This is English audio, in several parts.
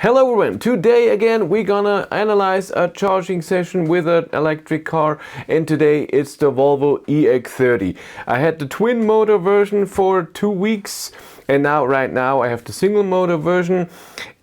Hello everyone, today again we're gonna analyze a charging session with an electric car, and today it's the Volvo EX30. I had the twin motor version for 2 weeks, and right now I have the single motor version,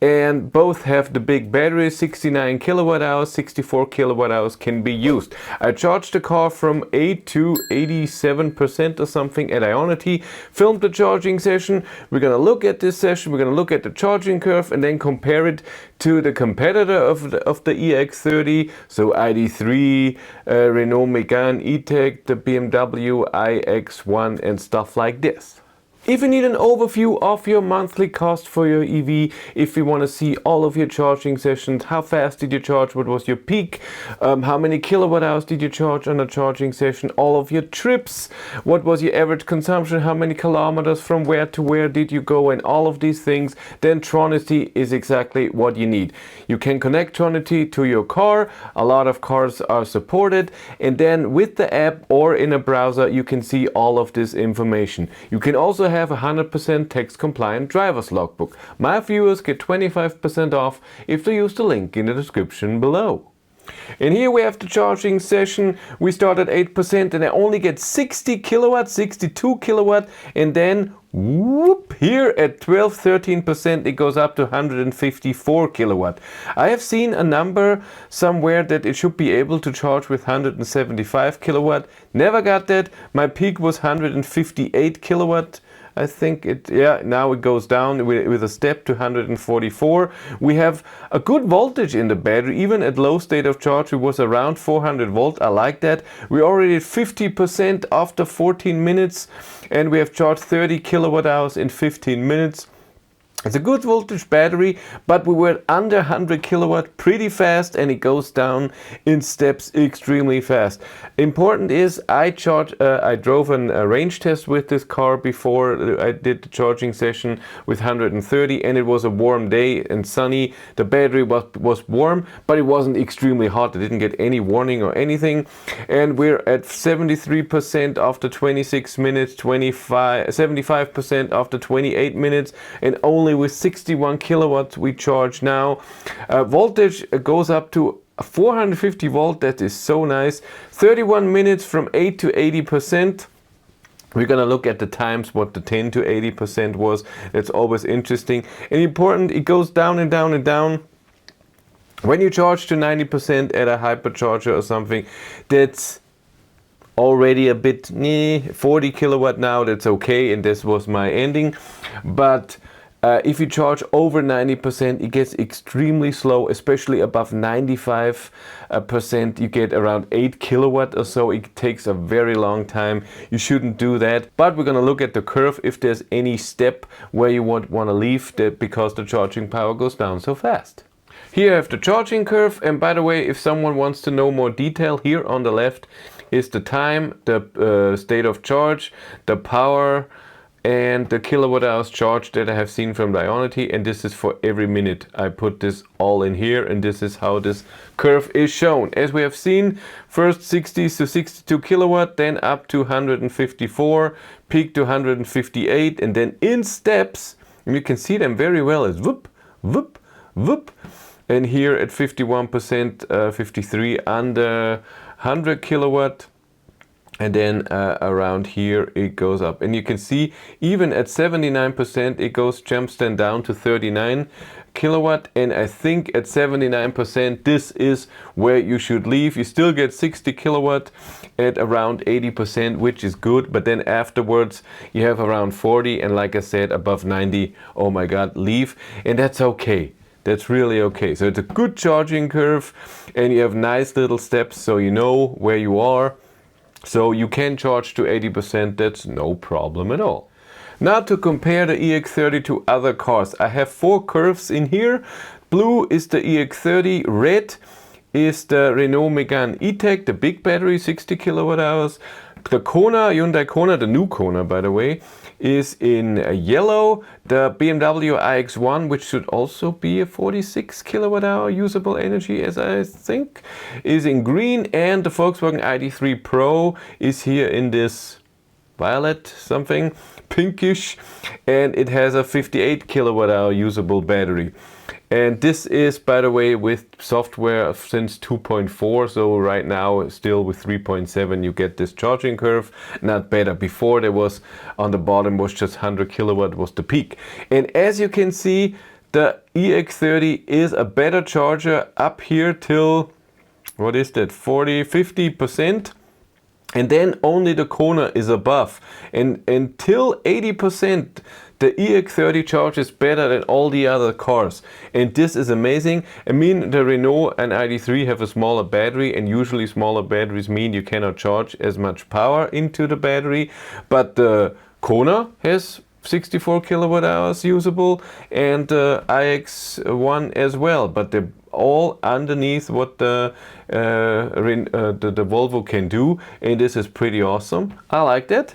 and both have the big battery, 69 kilowatt hours, 64 kilowatt hours can be used. I charged the car from 8 to 87% or something at Ionity, filmed the charging session. We're gonna look at this session, we're gonna look at the charging curve and then compare it to the competitor of the EX30, so Id.3, Renault Maingau E-Tech, the BMW iX1 and stuff like this. If you need an overview of your monthly cost for your EV, if you want to see all of your charging sessions, how fast did you charge, what was your peak, how many kilowatt hours did you charge on a charging session, all of your trips, what was your average consumption, how many kilometers from where to where did you go, and all of these things, then Tronity is exactly what you need. You can connect Tronity to your car, a lot of cars are supported, and then with the app or in a browser you can see all of this information. You can also have a 100% tax compliant driver's logbook. My viewers get 25% off if they use the link in the description below. And here we have the charging session. We start at 8% and I only get 60 kilowatt, 62 kilowatt, and then whoop, here at 12-13% it goes up to 154 kilowatt. I have seen a number somewhere that it should be able to charge with 175 kilowatt. Never got that. My peak was 158 kilowatt. I think now it goes down with a step to 144. We have a good voltage in the battery. Even at low state of charge it was around 400 volt. I like that. We're already at 50% after 14 minutes and we have charged 30 kilowatt hours in 15 minutes. It's a good voltage battery, but we were under 100 kilowatt pretty fast and it goes down in steps extremely fast. Important is I drove a range test with this car before I did the charging session with 130, and it was a warm day and sunny. The battery was warm, but it wasn't extremely hot. I didn't get any warning or anything. And we're at 73% after 26 minutes, 75% after 28 minutes, and only with 61 kilowatts we charge now. Voltage goes up to 450 volt. That is so nice. 31 minutes from 8 to 80%. We're gonna look at the times, what the 10 to 80% was. That's always interesting and important. It goes down and down and down. When you charge to 90% at a hypercharger or something, that's already a bit 40 kilowatt now. That's okay, and this was my ending. But if you charge over 90%, it gets extremely slow, especially above 95%. You get around 8 kilowatt or so. It takes a very long time. You shouldn't do that. But we're going to look at the curve if there's any step where you want to leave that because the charging power goes down so fast. Here I have the charging curve, and by the way, if someone wants to know more detail, here on the left is the time, the state of charge, the power, and the kilowatt hours charged that I have seen from Ionity, and this is for every minute. I put this all in here, and this is how this curve is shown. As we have seen, first 60 to 62 kilowatt, then up to 154, peak to 158, and then in steps, and you can see them very well, as whoop, whoop, whoop. And here at 51%, 53 under 100 kilowatt. And then around here it goes up, and you can see even at 79% it jumps then down to 39 kilowatt, and I think at 79% this is where you should leave. You still get 60 kilowatt at around 80%, which is good, but then afterwards you have around 40, and like I said, above 90, oh my god, leave, and that's okay. That's really okay. So it's a good charging curve, and you have nice little steps so you know where you are. So you can charge to 80%, that's no problem at all. Now to compare the EX30 to other cars. I have 4 curves in here. Blue is the EX30, red is the Renault Maingau E-Tech, the big battery, 60 kilowatt hours. The Kona, Hyundai Kona, the new Kona by the way, is in yellow. The BMW iX1, which should also be a 46 kilowatt hour usable energy as I think, is in green, and the Volkswagen Id.3 Pro is here in this violet something, pinkish, and it has a 58 kWh usable battery. And this is, by the way, with software since 2.4, so right now still with 3.7 you get this charging curve, not better. Before there was, on the bottom was just 100 kilowatt was the peak. And as you can see, the EX30 is a better charger up here till, what is that, 40-50%. And then only the Kona is above. And until 80%, the EX30 charges better than all the other cars. And this is amazing. I mean, the Renault and Id.3 have a smaller battery, and usually smaller batteries mean you cannot charge as much power into the battery. But the Kona has 64 kilowatt hours usable, and the iX1 as well. But they're all underneath what the Volvo can do, and this is pretty awesome. I like that.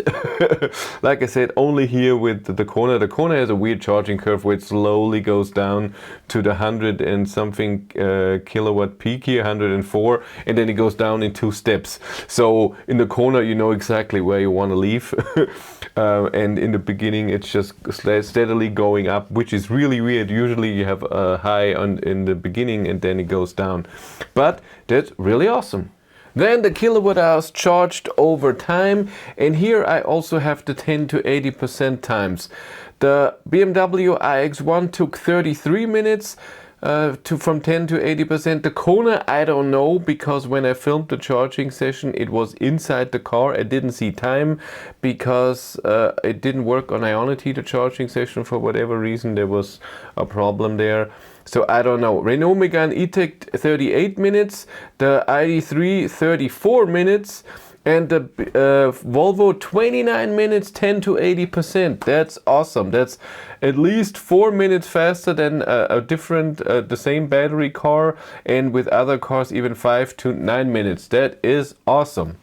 Like I said, only here with the Kona. The Kona has a weird charging curve where it slowly goes down to the 100 and something kilowatt peak here, 104, and then it goes down in 2 steps. So in the Kona you know exactly where you want to leave. And in the beginning it's just steadily going up, which is really weird. Usually you have a high in the beginning and then it goes down. But that's really awesome. Then the kilowatt hours charged over time, and here I also have the 10 to 80% times. The BMW iX1 took 33 minutes from 10 to 80%. The Kona, I don't know, because when I filmed the charging session it was inside the car. I didn't see time because it didn't work on Ionity, the charging session, for whatever reason. There was a problem there. So I don't know. Renault Megane E-Tech 38 minutes, the Id.3 34 minutes, and the Volvo 29 minutes, 10 to 80%. That's awesome. That's at least 4 minutes faster than a different, the same battery car, and with other cars even 5 to 9 minutes. That is awesome.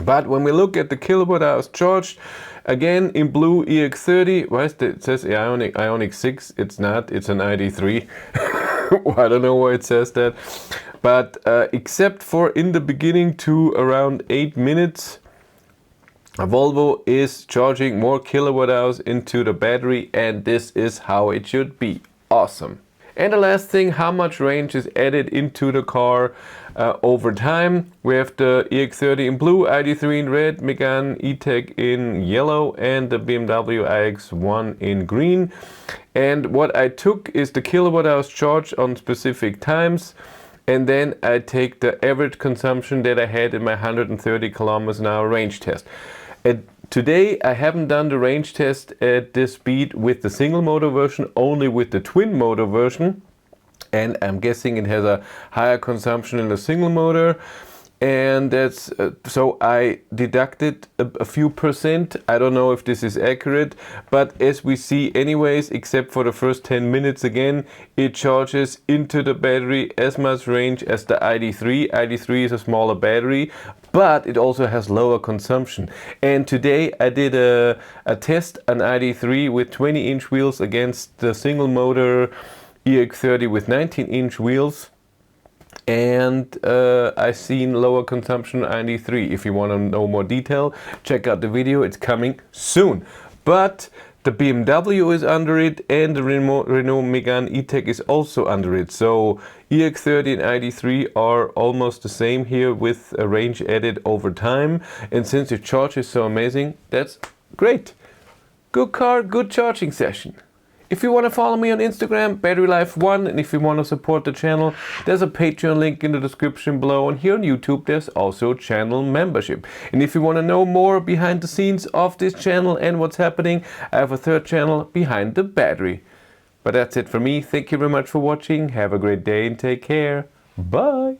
But when we look at the kilowatt hours charged, again in blue EX30, why is that? It says Ioniq 6, it's not, it's an Id.3. I don't know why it says that. But except for in the beginning to around 8 minutes, Volvo is charging more kilowatt hours into the battery, and this is how it should be. Awesome. And the last thing, how much range is added into the car over time. We have the EX30 in blue, Id.3 in red, Megane E-Tech in yellow, and the BMW iX1 in green. And what I took is the kilowatt hours charged on specific times, and then I take the average consumption that I had in my 130 kilometers an hour range test. Today I haven't done the range test at this speed with the single motor version, only with the twin motor version, and I'm guessing it has a higher consumption in the single motor. And that's so I deducted a few percent. I don't know if this is accurate, but as we see anyways, except for the first 10 minutes again, it charges into the battery as much range as the Id.3. Id.3 is a smaller battery, but it also has lower consumption. And today I did a test, an Id.3 with 20-inch wheels against the single motor EX30 with 19-inch wheels. And I've seen lower consumption Id.3. If you want to know more detail, check out the video, it's coming soon. But the BMW is under it, and the Renault Megane E-Tech is also under it. So EX30 and Id.3 are almost the same here with a range added over time. And since your charge is so amazing, that's great. Good car, good charging session. If you want to follow me on Instagram, BatteryLife1, and if you want to support the channel, there's a Patreon link in the description below, and here on YouTube there's also channel membership. And if you want to know more behind the scenes of this channel and what's happening, I have a third channel, Behind the Battery. But that's it for me. Thank you very much for watching. Have a great day and take care. Bye!